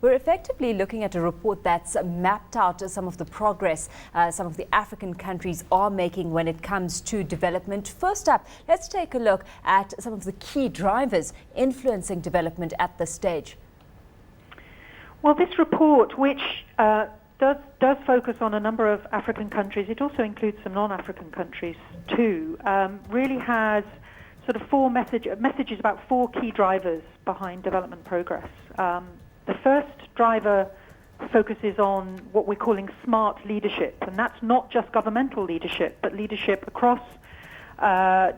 We're effectively looking at a report that's mapped out some of the progress some of the African countries are making when it comes to development. First up, let's take a look at some of the key drivers influencing development at this stage. Well, this report, which does focus on a number of African countries, it also includes some non-African countries too, really has sort of messages about four key drivers behind development progress. The first driver focuses on what we're calling smart leadership, and that's not just governmental leadership, but leadership across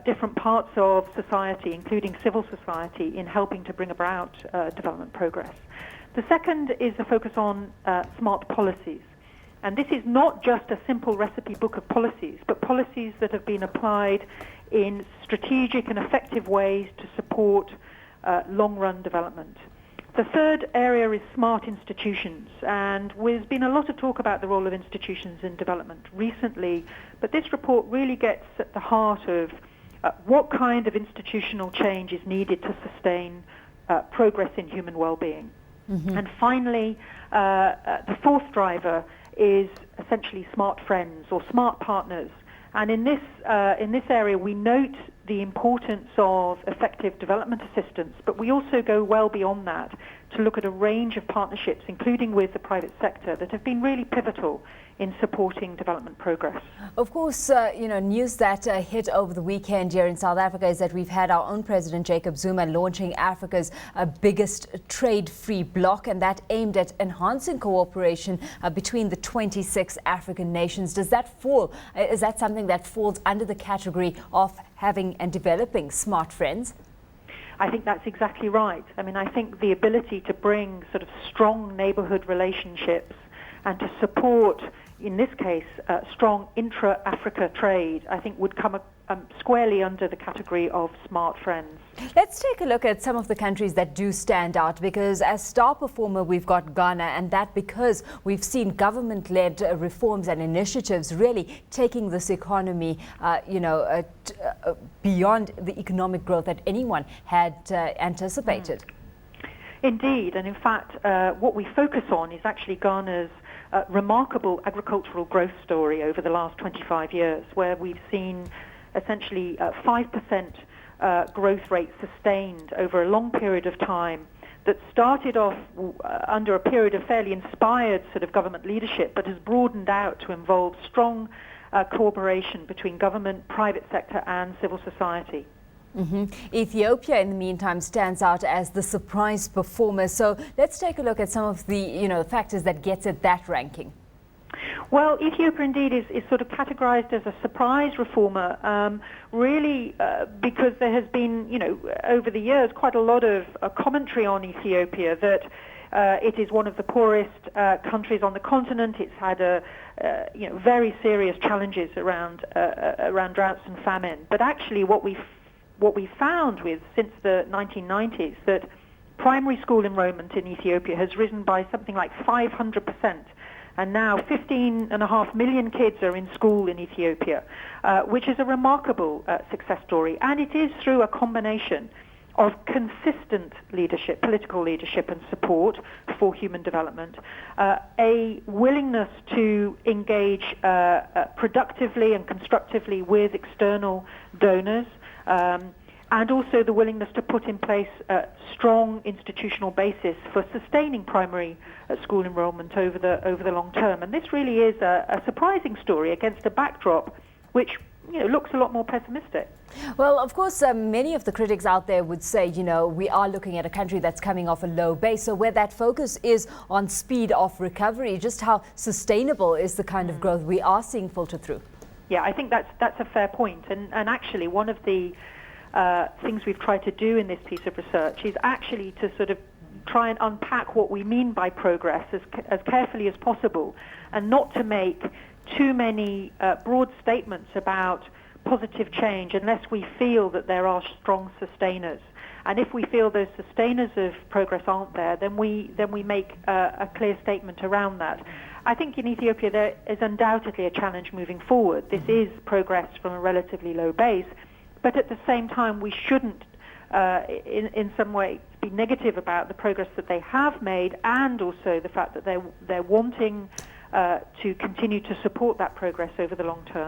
different parts of society, including civil society, in helping to bring about development progress. The second is a focus on smart policies, and this is not just a simple recipe book of policies, but policies that have been applied in strategic and effective ways to support long-run development. The third area is smart institutions, and there's been a lot of talk about the role of institutions in development recently, but this report really gets at the heart of what kind of institutional change is needed to sustain progress in human well-being. Mm-hmm. And finally, the fourth driver is essentially smart friends or smart partners. And in this area, we note the importance of effective development assistance, but we also go well beyond that to look at a range of partnerships, including with the private sector, that have been really pivotal in supporting development progress. Of course, news that hit over the weekend here in South Africa is that we've had our own President Jacob Zuma launching Africa's biggest trade-free bloc, and that aimed at enhancing cooperation between the 26 African nations. Is that something that falls under the category of having and developing smart friends? I think that's exactly right. I mean, I think the ability to bring sort of strong neighborhood relationships and to support, in this case, strong intra-Africa trade, I think would come squarely under the category of smart friends. Let's take a look at some of the countries that do stand out, because as star performer we've got Ghana, and that because we've seen government-led reforms and initiatives really taking this economy beyond the economic growth that anyone had anticipated. Indeed, and in fact what we focus on is actually Ghana's remarkable agricultural growth story over the last 25 years, where we've seen essentially 5% growth rate sustained over a long period of time that started off under a period of fairly inspired sort of government leadership, but has broadened out to involve strong cooperation between government, private sector and civil society. Mm-hmm. Ethiopia, in the meantime, stands out as the surprise performer. So let's take a look at some of the factors that gets it that ranking. Well, Ethiopia indeed is sort of categorized as a surprise reformer, really because there has been, over the years, quite a lot of commentary on Ethiopia that it is one of the poorest countries on the continent. It's had very serious challenges around droughts and famine. But actually, what we found since the 1990s, that primary school enrollment in Ethiopia has risen by something like 500%. And now 15.5 million kids are in school in Ethiopia, which is a remarkable success story. And it is through a combination of consistent leadership, political leadership and support for human development, a willingness to engage productively and constructively with external donors, and also the willingness to put in place a strong institutional basis for sustaining primary school enrollment over the long term. And this really is a surprising story against a backdrop which looks a lot more pessimistic. Well, of course, many of the critics out there would say, we are looking at a country that's coming off a low base. So where that focus is on speed of recovery, just how sustainable is the kind of growth we are seeing filter through? Yeah, I think that's a fair point. And actually, one of the things we've tried to do in this piece of research is actually to sort of try and unpack what we mean by progress as carefully as possible, and not to make too many broad statements about positive change unless we feel that there are strong sustainers. And if we feel those sustainers of progress aren't there, then we make a clear statement around that. I think in Ethiopia there is undoubtedly a challenge moving forward. This is progress from a relatively low base, but at the same time we shouldn't in some way be negative about the progress that they have made, and also the fact that they're wanting to continue to support that progress over the long term.